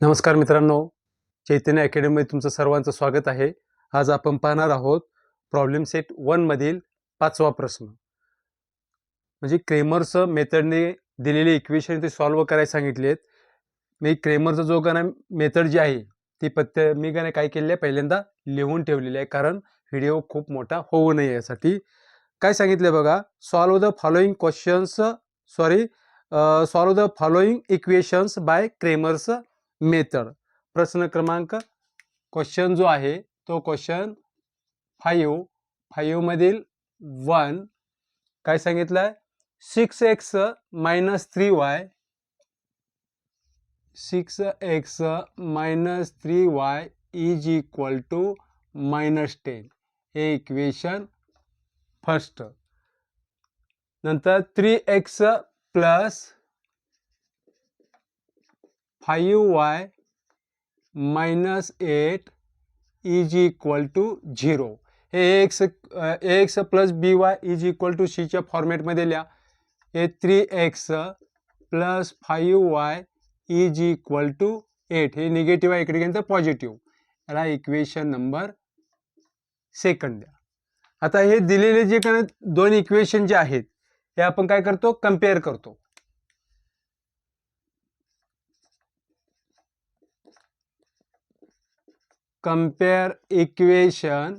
नमस्कार मित्रांनो, चैतन्य अकॅडमीमध्ये तुमचं सर्वांचं स्वागत आहे. आज आपण पाहणार आहोत प्रॉब्लेम सेट 1 मधील 5वा प्रश्न. म्हणजे क्रेमर्स मेथडने दिलेले इक्वेशन ते सॉल्व्ह करायला सांगितले आहेत. मी क्रेमरचा जो मेथड जी आहे ती मी काय केलेली आहे पहिल्यांदा लिहून ठेवलेली आहे, कारण व्हिडिओ खूप मोठा होऊ नये यासाठी. काय सांगितले बघा, solve the following equations by Cramer's method. प्रश्न क्रमांक क्वेश्चन जो आहे तो क्वेश्चन 5 मधील 1 काय सांगितलंय, 6x - 3y is equal to -10. हे इक्वेशन फर्स्ट. नंतर 3x plus 5y minus 8 is equal to 0. हे ax plus by is equal to च्या फॉर्मॅटमध्ये लिहा. हे 3x plus 5y is equal to 8. हे निगेटिव्ह आहे, इकडे गेलं तर पॉझिटिव्ह. याला इक्वेशन नंबर सेकंड द्या. आता हे दिलेले जे दोन इक्वेशन जे आहेत हे आपण काय करतो, कम्पेअर करतो. कंपेअर इक्वेशन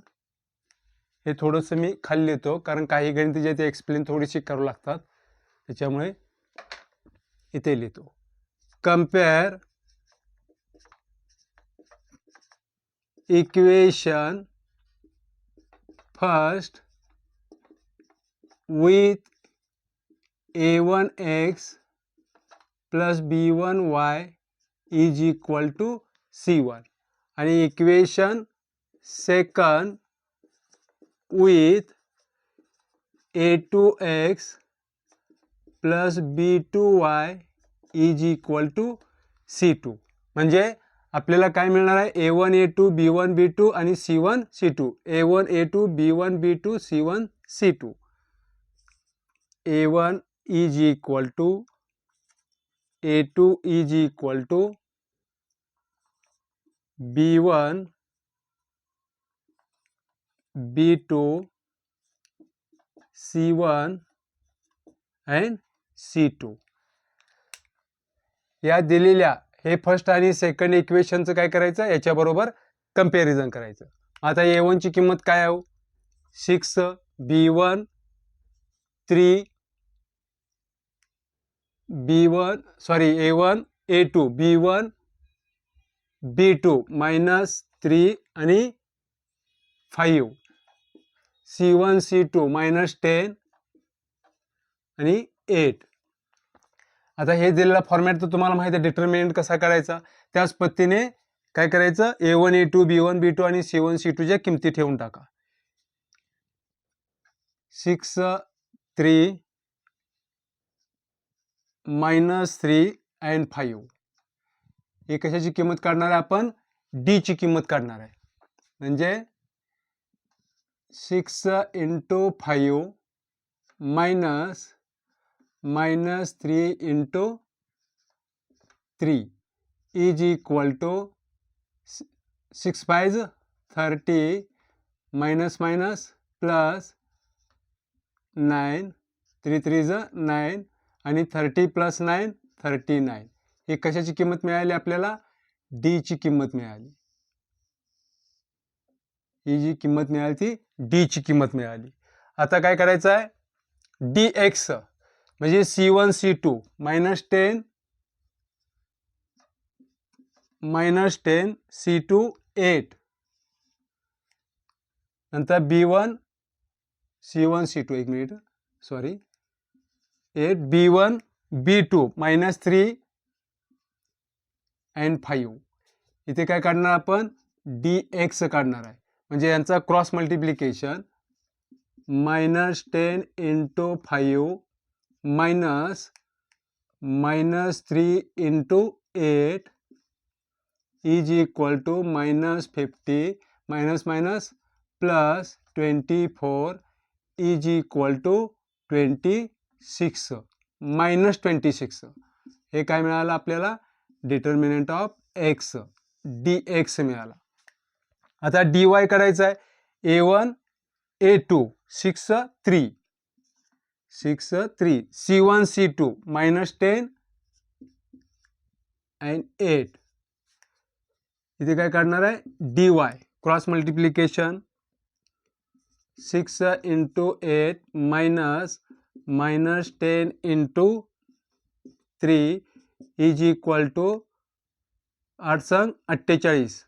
हे थोडंसं मी खाली लिहितो, कारण काही गणित जे ते एक्सप्लेन थोडीशी करावं लागतात, त्याच्यामुळे इथे लिहितो. Compare equation first with a1x plus b1y is equal to c1 आणि equation second with a2x plus b2y is equal to c2. म्हणजे आपल्याला काय मिळणार आहे, a1 a2 b1 b2 आणि c1 c2. a1 a2 b1 b2 c1 c2. a1 is equal to a2 is equal to b1 b2 c1 and c2. या दिलेल्या हे first आणि सेकंड इक्वेशनचं काय करायचं, याच्याबरोबर कंपॅरिझन करायचं. आता a1 ची किंमत काय आहे, 6 b1 3 b1 sorry a1 a2 b1 b2 minus 3 आणि 5 c1 c2 मायनस 10 आणि 8. आता हे दिलेला फॉर्मॅट तर तुम्हाला माहिती आहे, डिटर्मिनंट कसा करायचा. त्याच पद्धतीने काय करायचं, a1 a2 b1 b2 आणि c1 c2 च्या किमती ठेवून टाका. 6 3 मायनस 3 अँड 5. हे कशाची किंमत काढणार आहे आपण, d ची किंमत काढणार आहे. म्हणजे 6 into 5 minus 3 into 3 is equal to 6 5 30 minus plus 9 3 3 9 आणि 30 प्लस 9 39. ही कशाची किंमत मिळाली आपल्याला, d ची किंमत मिळाली. ही जी किंमत मिळाली ती d ची किंमत मिळाली. आता काय करायचं आहे, dx म्हणजे c1 c2 मायनस 10 c2 8 नंतर b1 c1 c2 एक minute sorry 8 b1 b2 minus 3 and 5. इथे काय काढणार आपण, dx काढणार आहे. म्हणजे यांचा cross multiplication -10 into 5 minus 3 into 8 is equal to -50 minus plus 24 is equal to 26 -26. हे काय मिळालं आपल्याला, determinant of x D x मिळाला. आता डी वाय करायचा आहे A1 A2 6 3 C1 C2 -10 and 8. इथे काय काढणार आहे D y cross multiplication 6 × 8 -10 × 3 is equal to 8 संग 48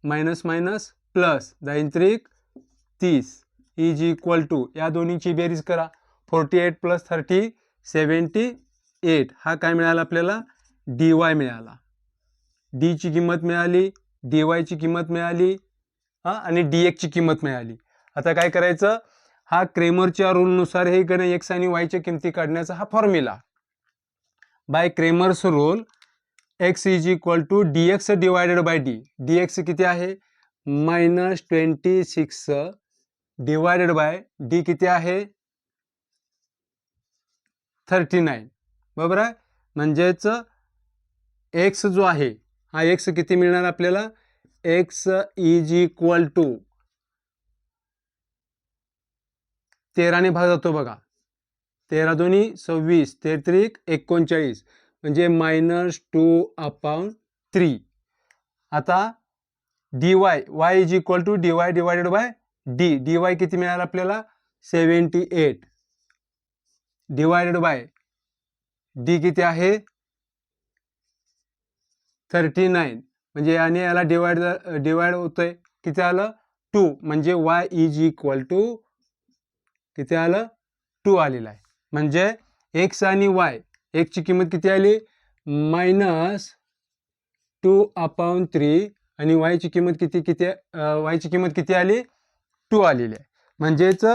मायनस मायनस प्लस 10 त्रिक 30 इज इक्वल टू या दोन्हीची बेरीज करा 48 + 30 78. हा काय मिळाला आपल्याला डी वाय मिळाला. डी ची किंमत मिळाली, डी वायची किंमत मिळाली आणि डी एक्सची किंमत मिळाली. आता काय करायचं हा क्रेमरच्या रूलनुसार हे गण एक्स आणि वायच्या किमती काढण्याचा हा formula. By Cramer's rule x is equal to D x divided by D. D x किती आहे -26 डिवायडेड बाय डी किती आहे 39. बरोबर आहे. म्हणजेच एक्स जो आहे हा एक्स किती मिळणार आपल्याला एक्स इज इक्वल टू 13 ने भाग जातो बघा 13 दोन्ही 26 33 39 म्हणजे -2/3. आता D y y is equal to D y divided by D. D y किती मिळाला आपल्याला 78 डिवायडेड बाय डी किती आहे 39 म्हणजे याने याला डिवाइड होतोय किती आलं 2 म्हणजे y इज इक्वल टू किती आलं 2 आलेला आहे. म्हणजे x आणि y x ची किंमत किती आली -2/3 आणि y ची किंमत y ची किंमत किती आली 2 आलेली आहे. म्हणजेच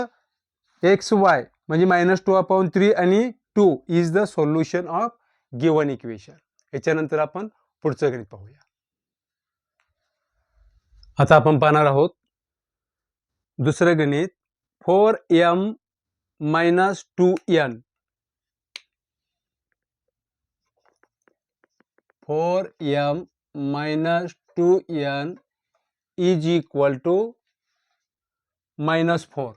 xy म्हणजे -2/3 आणि 2 is the solution of given equation. याच्यानंतर आपण पुढचं गणित पाहूया. आता आपण पाहणार आहोत दुसरं गणित 4m - 2n 4m - 2n is equal to -4.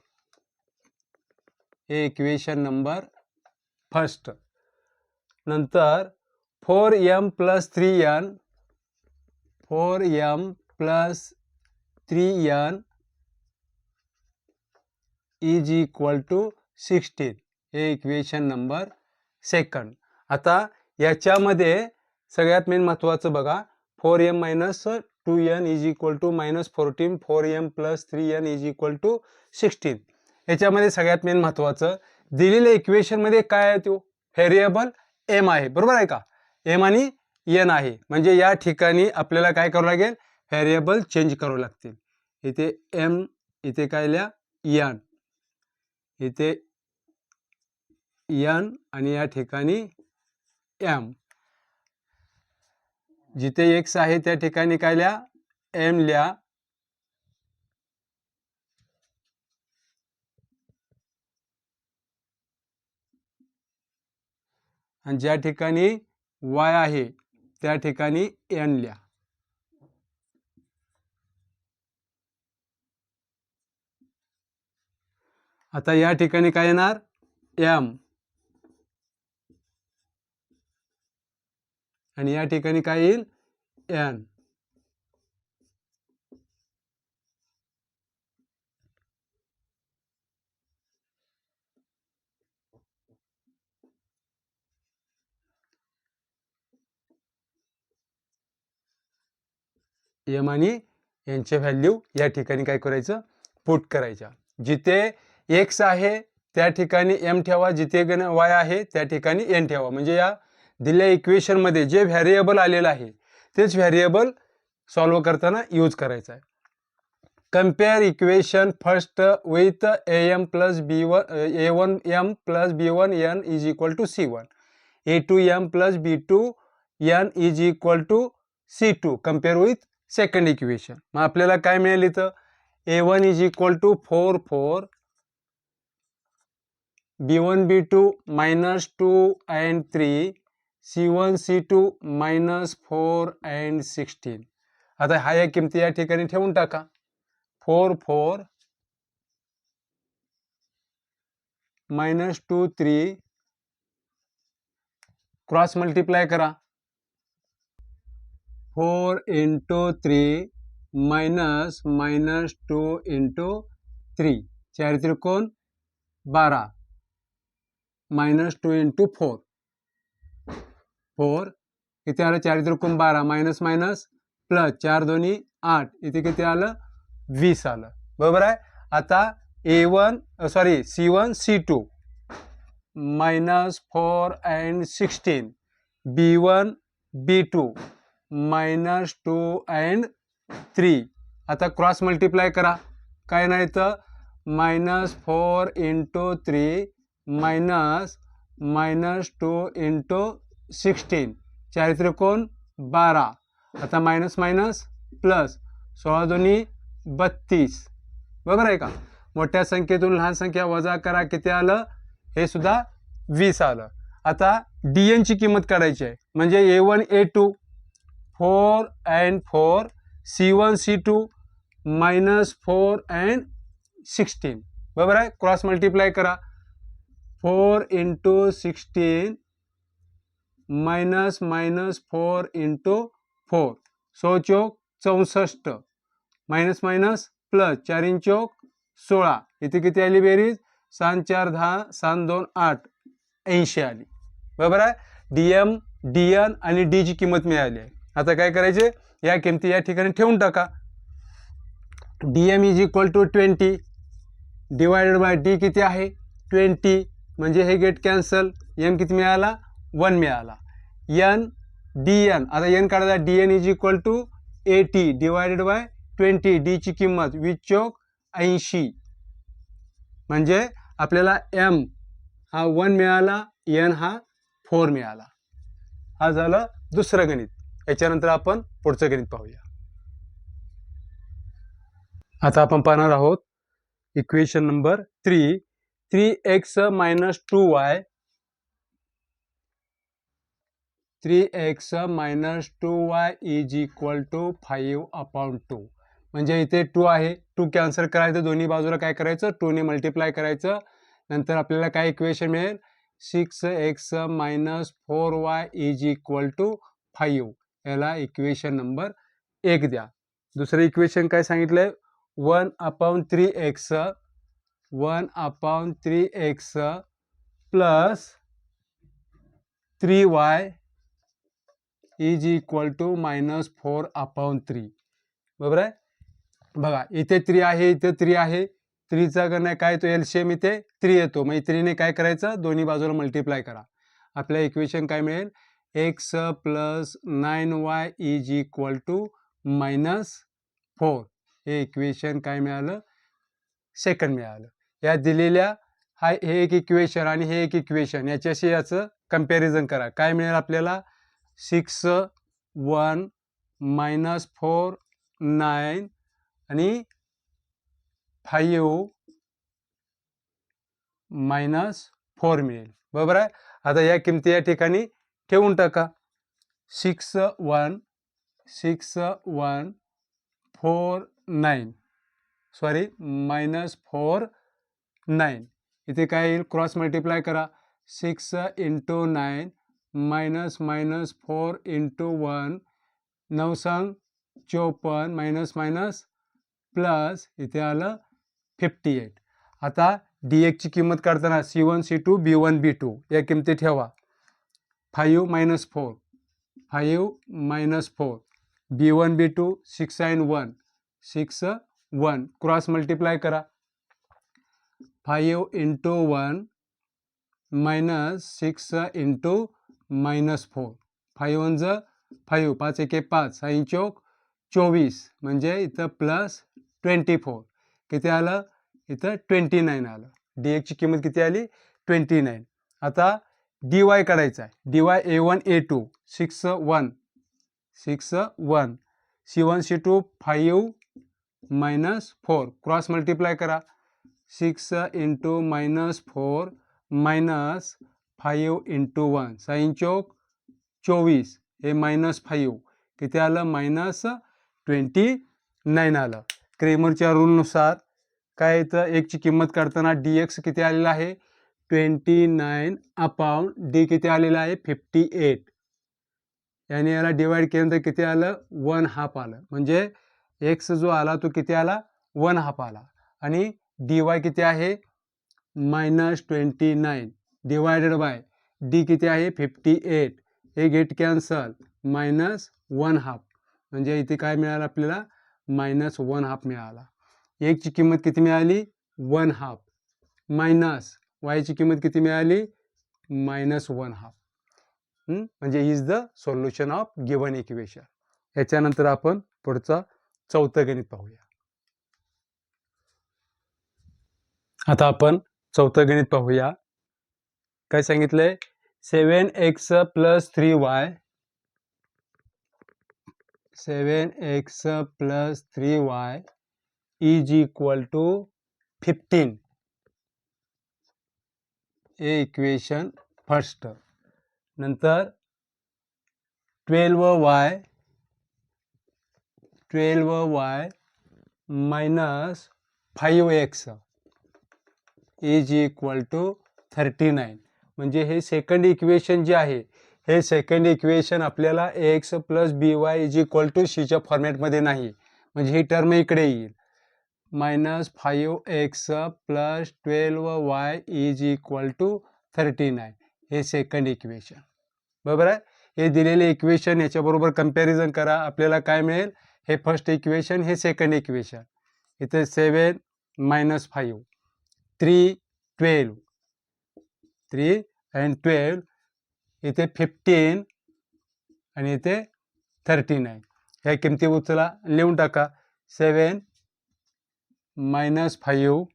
हे इक्वेशन नंबर फर्स्ट. नंतर 4m + 3n 4m + 3n is equal to 16. हे इक्वेशन नंबर सेकंड. आता याच्यामध्ये सगळ्यात मेन महत्त्वाचं बघा 4m - 2n is equal to -14 4m + 3n is equal to 16. याच्यामध्ये सगळ्यात मेन महत्त्वाचं दिलेल्या इक्वेशनमध्ये काय आहे तो व्हेरिएबल m आहे. बरोबर आहे का m आणि n आहे. म्हणजे या ठिकाणी आपल्याला काय करावं लागेल व्हेरिएबल चेंज करावे लागतील. इथे m इथे काय लिहा n इथे n आणि या ठिकाणी m. जिथे x आहे त्या ठिकाणी काय लिहा m लिहा आणि ज्या ठिकाणी y आहे त्या ठिकाणी n लिहा. आता या ठिकाणी काय येणार m आणि या ठिकाणी काय येईल n. m आणि यांचे व्हॅल्यू या ठिकाणी काय करायचं पुट करायच्या. जिथे x आहे त्या ठिकाणी m ठेवा, जिथे y आहे त्या ठिकाणी n ठेवा. म्हणजे या दिलेल्या इक्वेशन मध्ये जे व्हेरिएबल आलेलं आहे तेच व्हेरिएबल सॉल्व करताना यूज करायचं आहे. Compare equation first with am + b1 a1m + b1n is equal to c1 a2m + b2n is equal to c2 compare with second equation. मग आपल्याला काय मिळेल इथं a1 is equal to 4 4 b1 b2 -2 and 3 C1 C2 minus 4 and 16. आता ह्या या किमती या ठिकाणी ठेवून टाका. 4 4 मायनस 2 3 क्रॉस मल्टिप्लाय करा. 4 इंटू 3 मायनस 2 इंटू 3 4 त्रिकोण 12 मायनस 2 इंटू 4 इथे आलं 4 त्रिकोण 12 मायनस मायनस प्लस 4 दोन्ही 8 इथे किती आलं 20 आलं. बरोबर आहे. आता C1 C2 minus 4 and 16 B1 B2 minus 2 and 3. आता क्रॉस मल्टिप्लाय करा. काय नाही तर मायनस 4 इंटू 3 मायनस 2 इंटू 16 4 त्रिकोण 12. आता मायनस मायनस प्लस 16 दोन्ही 32. बरोबर आहे का. मोठ्या संख्येतून लहान संख्या वजा करा. किती आलं हे सुद्धा 20 आलं. आता DN ची किंमत काढायची आहे. म्हणजे A1 A2 4 and 4 C1 C2 minus 4 and 16. बरोबर आहे. क्रॉस मल्टिप्लाय करा. 4 इंटू 16 मायनस 4 इंटू 4 100 चौक 64 मायनस मायनस प्लस 4 इन चौक 16 इथे किती आली बेरीज 7 4 10 7 2 8 80 आली. बरोबर आहे. DM DN आणि D ची किंमत मिळाली आहे. आता काय करायचे या किमती या ठिकाणी ठेवून टाका. DM is equal to 20 divided by D किती आहे 20 म्हणजे हे गेट कॅन्सल. M किती मिळाला 1 मिळाला. N DN आता N काढायचा. DN is equal to 80 divided by 20 D ची किंमत 20 चौक 80 म्हणजे आपल्याला M हा 1 मिळाला N हा 4 मिळाला. हा झालं दुसरं गणित. याच्यानंतर आपण पुढचं गणित पाहूया. आता आपण पाहणार आहोत equation number 3 3x minus 2y 3x minus 2y is equal to 5/2. म्हणजे इथे 2 आहे. 2 कॅन्सल करायचं. दोन्ही बाजूला काय करायचं 2 ने मल्टिप्लाय करायचं. नंतर आपल्याला काय इक्वेशन मिळेल 6x minus 4y is equal to 5. याला इक्वेशन नंबर 1 द्या. दुसरं इक्वेशन काय सांगितलंय 1/3x plus 3y is equal to minus 4/3. बरोबर आहे. बघा इथे 3 आहे इथे 3 आहे. 3चा गण काय तो एलसीएम इथे 3 येतो. मग 3 ने काय करायचं दोन्ही बाजूला मल्टिप्लाय करा. आपल्या इक्वेशन काय मिळेल x plus 9y is equal to minus 4. हे इक्वेशन काय मिळालं सेकंड मिळालं. या दिलेल्या हे एक इक्वेशन आणि हे एक इक्वेशन याच्याशी याचं कंपॅरिझन करा. काय मिळेल आपल्याला 6 1 मायनस 4 9 आणि 5 मायनस 4 मिळेल. बरोबर आहे. आता या किमती या ठिकाणी ठेवून टाका. 6 1 4 9 मायनस 4 9 इथे काय येईल क्रॉस मल्टिप्लाय करा. 6 इंटू 9 मायनस 4 इंटू 1 9 सांग 54 मायनस मायनस प्लस इथे आलं 58. आता DX ची किंमत काढताना C1 C2 B1 B2 या किमती ठेवा. 5 minus 4 B1 B2 6 and 1 6 1 cross multiply करा. 5 इंटू 1 मायनस 6 इंटू मायनस 4 5 1 5 5 1 5 6 चौक 24 म्हणजे इथं प्लस 24 किती आलं इथं 29 आलं. DX ची किंमत किती आली 29. आता DY काढायचा आहे. DY A1 A2 6 1 C1 C2 5 minus 4 cross multiply करा. 6 इंटू मायनस 4 मायनस 5 इंटू 1 6 चौक 24 हे -5 किती आलं -29 आलं. क्रेमरच्या रूलनुसार काय येतं, एकची किंमत काढताना dx किती आलेला आहे 29/d किती आलेला आहे 58. याने याला डिवाइड केल्यानंतर किती आलं 1/2 आलं. म्हणजे x जो आला तो किती आला 1/2 आला. आणि dy किती आहे -29 डिवायडेड बाय d किती आहे 58. हे गेट कॅन्सल -1/2 म्हणजे इथे काय मिळालं आपल्याला -1/2 मिळाला. x ची किंमत किती मिळाली 1/2 मायनस y ची किंमत किती मिळाली -1/2. म्हणजे is the solution of given equation. याच्यानंतर आपण पुढचा चौथं गणित पाहूया. आता आपण चौथं गणित पाहूया. काय सांगितलंय 7x + 3y 7x + 3y is equal to 15. हे इक्वेशन फर्स्ट. नंतर 12y minus 5x is equal to 39. म्हणजे हे सेकंड इक्वेशन जे आहे हे सेकंड इक्वेशन आपल्याला ax + by is equal to च्या फॉर्मॅटमध्ये नाही. म्हणजे ही टर्म इकडे येईल -5x + 12y is equal to 39. हे सेकंड इक्वेशन बरोबर आहे. हे दिलेले इक्वेशन याच्याबरोबर कंपॅरिझन करा. आपल्याला काय मिळेल हे फर्स्ट इक्वेशन हे सेकंड इक्वेशन. इथे 7 - 5 3 12 3 and 12 इथे 15 आणि इथे 39. ह्या किमती उचला लिहून टाका 7 - 5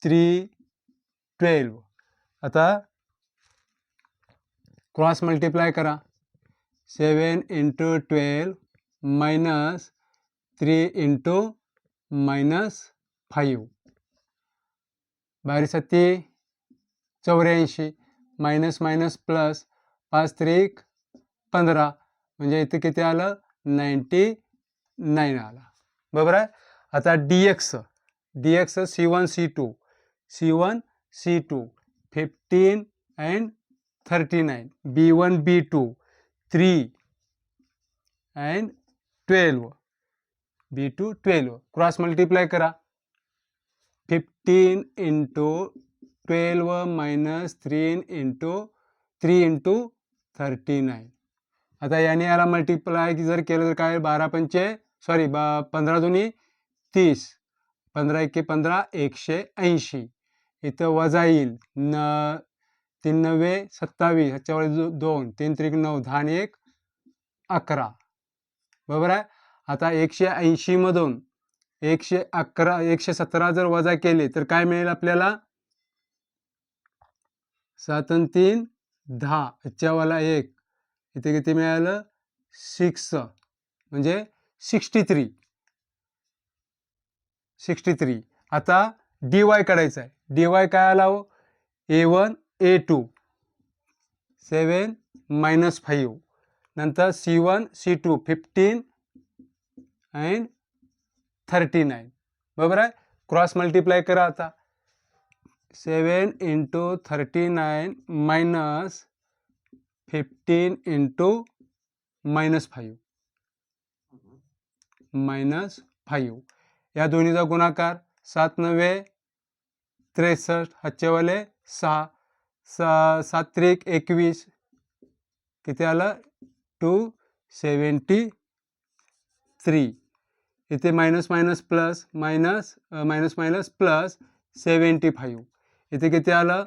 3 12. आता क्रॉस मल्टिप्लाय करा 7 × 12 - 3 × -5 बाहेर 7 84 मायनस मायनस प्लस 5 त्रिक 15 म्हणजे इथे किती आलं 99 आला बरोबर आहे. आता dx c1 c2 15 and 39 b1 b2 3 and 12 b2 12 cross multiply करा 15 × 12 minus 3 × 39. आता याने याला मल्टिप्लाय जर केलं तर काय 15 दुनी 30 15 × 15 180. इथं वजा येईल 3 9 27 ह्याच्यावर 2 3 त्रिक 9 10 आणि 1 11 बरोबर आहे. आता 180 मधून 117 जर वजा केले तर काय मिळेल आपल्याला 7 आणि 3 10 ह्याच्यावाला 1 इथे किती मिळालं 6 म्हणजे 63. आता dy काढायचा आहे. dy काय आला हो a1 a2 7 - 5 नंतर c1 c2 15 and 39 बरोबर आहे. क्रॉस मल्टिप्लाय करा आता 7 × 39 minus 15 × -5 या दोन्हीचा गुणाकार 7 9 63 ह्याच्यावाले 6 7 त्रिक 21 किती आलं 273. इथे मायनस मायनस प्लस मायनस 75. इथे किती आलं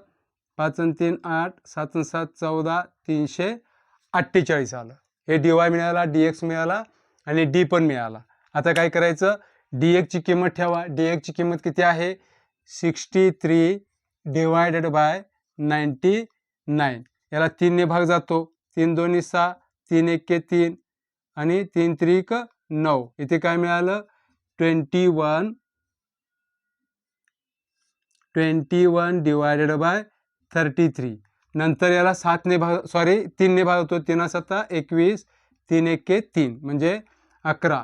5 आणि 3 8 7 आणि 7 14 348 आलं. हे dy मिळाला dx मिळाला आणि d पण मिळाला. आता काय करायचं dx ची किंमत ठेवा. dx ची किंमत किती आहे 63 डिवायडेड बाय 99. याला 3 ने भाग जातो 3 2 6 3 1 3 आणि 3 त्रिक 9. इथे काय मिळालं 21 डिवायडेड बाय 33 नंतर याला 7ने भाग 3ने भागतो. 3 7 21, 3 1 3 म्हणजे 11,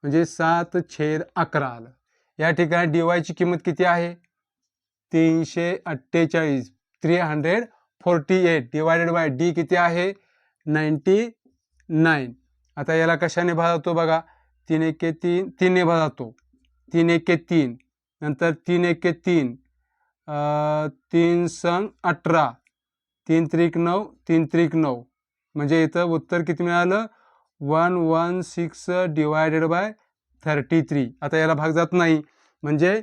म्हणजे 7/11 आलं. या ठिकाणी dy ची किंमत किती आहे? 348, 348 डिवायडेड बाय डी किती आहे? 99. आता याला कशाने भागतो बघा, 3 1 3, 3ने भागतो. 3 1 3, नंतर 3 1 3, 3 संग 18, 3 त्रिक 9, 3 त्रिक 9, म्हणजे इथं उत्तर किती मिळालं? 116 डिवायडेड बाय 33. आता याला भाग जात नाही, म्हणजे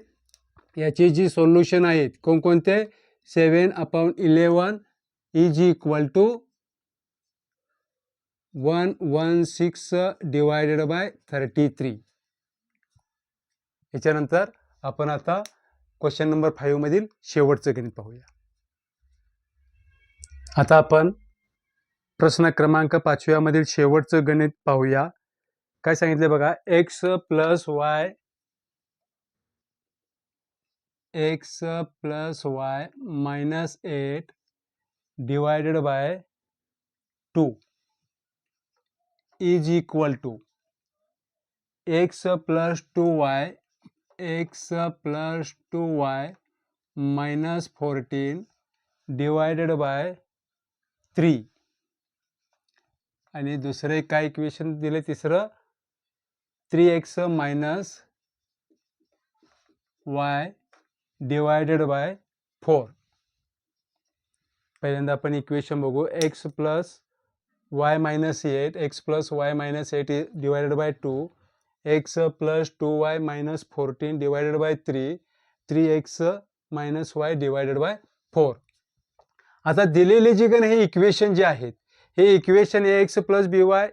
याची जी सोल्युशन आहेत कोणकोणते? 7/11 is equal to 116 divided by 33. याच्यानंतर आपण आता क्वेश्चन नंबर 5 मधील शेवटचं गणित पाहूया. आता आपण प्रश्न क्रमांक 5व्या मधील शेवटचं गणित पाहूया. काय सांगितले बघा, x plus y minus 8 divided by 2 is equal to x plus 2y minus 14 divided by 3. आणि दुसरे काय इक्वेशन दिले? तिसरं 3x minus y divided by 4. पहिल्यांदा आपण इक्वेशन बघू. x plus y minus 8, x plus y minus 8 divided by 2, x plus 2y minus 14 divided by 3, 3x minus y divided by 4. आता दिलेले जे गण हे इक्वेशन जे आहेत, हे equation ax plus by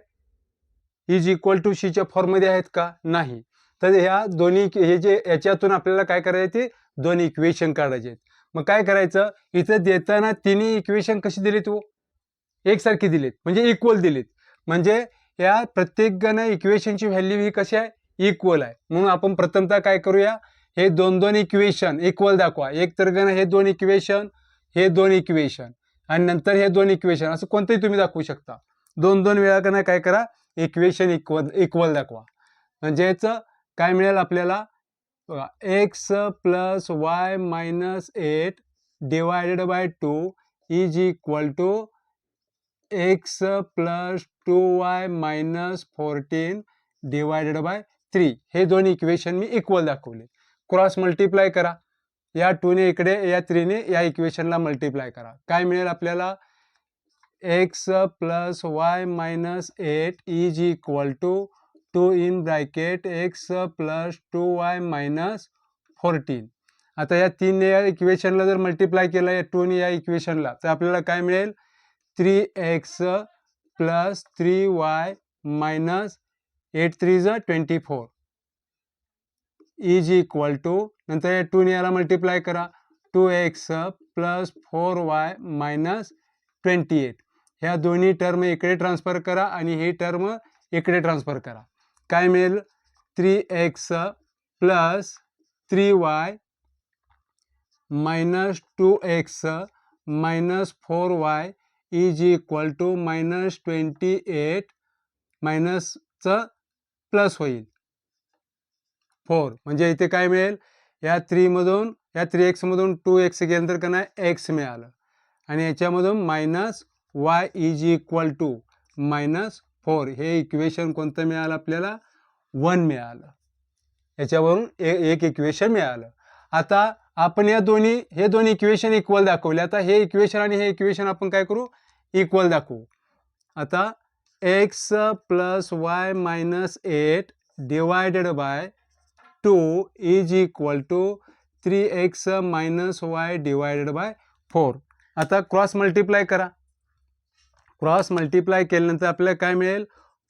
is equal to c च्या फॉर्ममध्ये आहेत का? नाही. तर ह्या दोन्ही हे जे याच्यातून आपल्याला काय करायचे? ते दोन इक्वेशन काढायचे. मग काय करायचं? इथं देताना तिन्ही इक्वेशन कशी दिलीत? एकसारखी दिलीत, म्हणजे इक्वल दिलीत. म्हणजे या प्रत्येक गण इक्वेशनची व्हॅल्यू ही कशी आहे? इक्वल आहे. म्हणून आपण प्रथमतः काय करूया? हे दोन इक्वेशन इक्वल दाखवा. एक तर गण हे दोन इक्वेशन, हे दोन इक्वेशन, आणि नंतर हे दोन इक्वेशन, असं कोणतंही तुम्ही दाखवू शकता. दोन वेळा गण काय करा? इक्वेशन इक्वल दाखवा. म्हणजेच काय मिळेल आपल्याला? x plus y minus 8 divided by 2 is equal to x plus 2y minus 14 divided by 3. हे दोन इक्वेशन मी इक्वल दाखवले. क्रॉस मल्टिप्लाय करा. या 2 ने इकडे, या 3 ने या इक्वेशनला मल्टिप्लाय करा. काय मिळेल आपल्याला? x plus y minus 8 is equal to 2 in bracket x plus 2y minus 14. आता या 3 ने या इक्वेशनला जर मल्टिप्लाय केलं या 2 ने या इक्वेशनला, तर आपल्याला काय मिळेल? 3x plus 3y minus 8 3 24 is equal to, नंतर या 2 ने याला मल्टिप्लाय करा, 2x प्लस 4y मायनस 28. ह्या दोन्ही टर्म इकडे ट्रान्सफर करा आणि ही टर्म इकडे ट्रान्सफर करा. काय मिळेल? 3x plus 3y minus 2x minus 4y is equal to minus 28, मायनसचं प्लस होईल 4. म्हणजे इथे काय मिळेल? या 3 मधून, या 3x मधून 2x गेल्यानंतर का नाही x मिळालं, आणि याच्यामधून minus y is equal to minus 4. हे इक्वेशन कोणतं मिळालं आपल्याला? 1 मिळालं. याच्यावरून एक इक्वेशन मिळालं. आता आपण या हे दोन इक्वेशन इक्वल दाखवले. आता हे इक्वेशन आणि हे इक्वेशन आपण काय करू? इक्वल दाखवू. आता x plus y minus 8 divided by 2 is equal to 3x minus y divided by 4. आता क्रॉस मल्टिप्लाय करा. क्रॉस मल्टिप्लाय केल्यानंतर आपल्याला काय मिळेल?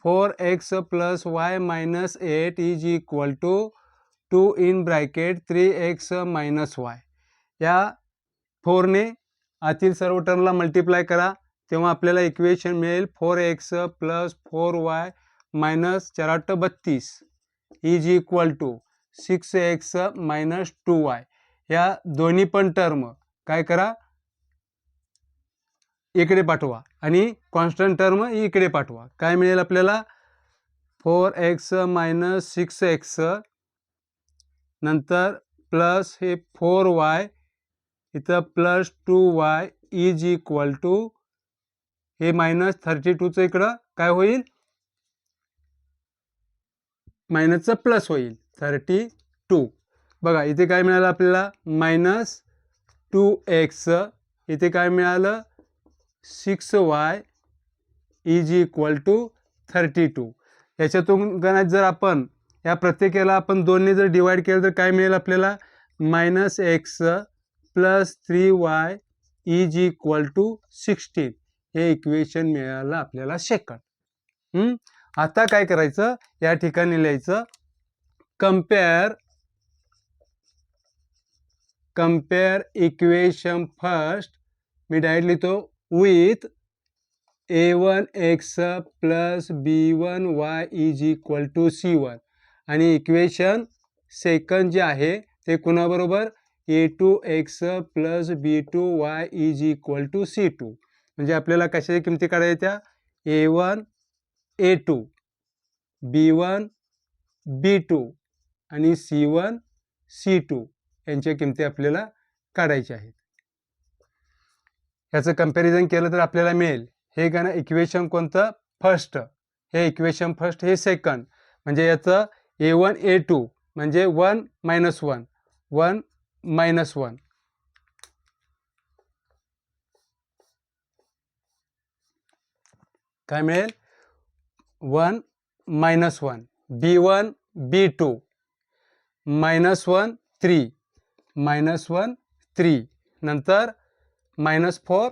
4x plus y minus 8 is equal to 2 in bracket 3x minus y. या 4 ने आतील सर्व टर्मला मल्टिप्लाय करा, तेव्हा आपल्याला इक्वेशन मिळेल 4x plus 4y minus 4 8 32 is equal to 6x minus 2y. या दोन्ही पण टर्म काय करा? इकडे पाठवा आणि कॉन्स्टंट टर्म इकडे पाठवा. काय मिळेल आपल्याला 4x - 6x नंतर प्लस हे 4y इथं plus 2y is equal to हे -32चं इकडं काय होईल मायनसचं प्लस होईल 32. बघा इथे काय मिळालं आपल्याला -2x इथे काय मिळालं 6y इज इक्वल टू 32. याच्यातून गणात जर आपण या प्रत्येकाला आपण 2ने जर डिवाइड केलं तर काय मिळेल आपल्याला -x + 3y is equal to 16. हे इक्वेशन मिळालं आपल्याला सेकंड. आता काय करायचं या ठिकाणी लिहायचं कंपेअर इक्वेशन फर्स्ट. मी डायरेक्ट लिहितो with a1x + b1y is equal to c1 आणि इक्वेशन सेकंड जे आहे ते कुणाबरोबर a2x + b2y is equal to c2. म्हणजे आपल्याला कशाच्या किमती काढायच्या a1 a2 b1 b2 आणि c1 c2 यांच्या किमती आपल्याला काढायच्या आहेत. याचं कंपॅरिझन केलं तर आपल्याला मिळेल हे का ना इक्वेशन कोणतं फर्स्ट, हे इक्वेशन फर्स्ट, हे सेकंड. म्हणजे याचं a1 a2 म्हणजे 1 - 1 1 - 1 काय मिळेल 1 - 1 b1 b2 -1 3 -1 3 नंतर -4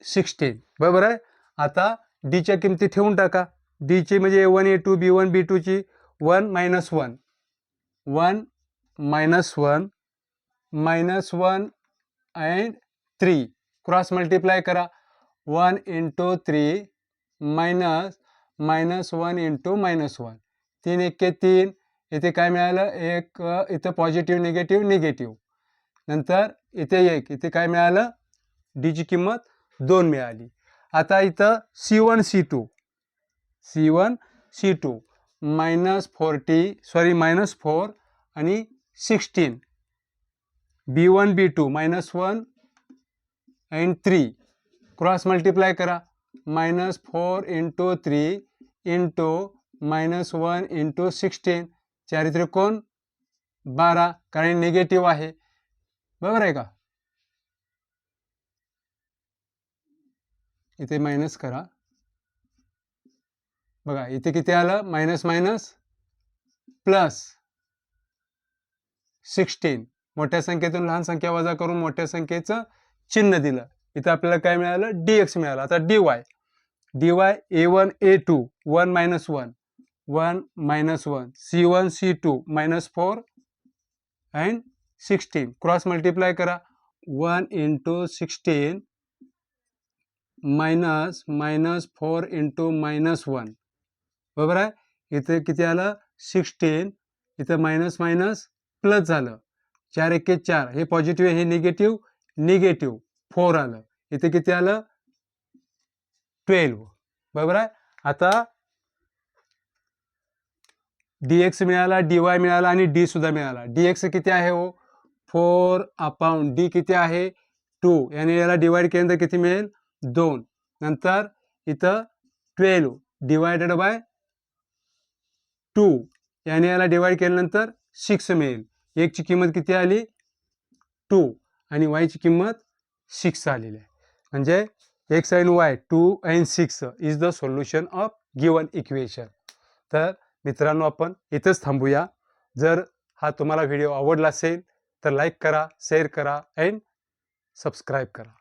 16. बरोबर आहे. आता डीच्या किमती ठेवून टाका. डीची म्हणजे a1 a2 b1 b2 ची 1 - 1 1 - 1 and 3 क्रॉस मल्टिप्लाय करा. 1 × 3 -1 × -1 3 एके 3. इथे काय मिळालं एक इथं पॉझिटिव्ह निगेटिव्ह निगेटिव्ह नंतर इथे 1 इथे काय मिळालं डीची किंमत 2 मिळाली. आता इथं c1 c2 -4 आणि 16 b1 b2 -1 and 3 cross multiply करा. -4 × 3 × -1 × 16 चारित्रिकोण 12 कारण निगेटिव्ह आहे. बरोबर आहे का. इथे मायनस करा. बघा इथे किती आलं प्लस 16. मोठ्या संख्येतून लहान संख्या वजा करून मोठ्या संख्येचं चिन्ह दिलं. इथं आपल्याला काय मिळालं dx मिळालं. आता dy a1 a2 1 - 1 1 - 1 c1 c2 -4 and 16 cross multiply करा. 1 × 16 -4 × -1 बरोबर आहे. इथे किती आलं 16 इथं मायनस प्लस झालं. 4 एके 4 हे पॉझिटिव्ह हे निगेटिव्ह निगेटिव्ह 4 आलं. इथे किती आलं 12 बरोबर आहे. आता dx मिळाला dy मिळाला आणि d सुद्धा मिळाला. dx किती आहे हो 4 d किती आहे 2 याने याला डिवाइड केल्यानंतर किती मिळेल 2 नंतर इथं 12 डिवायडेड बाय 2 याने याला डिवाइड केल्यानंतर 6 मिळेल. x ची किंमत किती आली 2 आणि y ची किंमत 6 आलेली आहे. म्हणजे x and y 2 and 6 is the solution of given equation. तर मित्रांनो आपण इथंच थांबूया. जर हा तुम्हाला व्हिडिओ आवडला असेल तर लाईक करा, शेअर करा अँड सबस्क्राईब करा.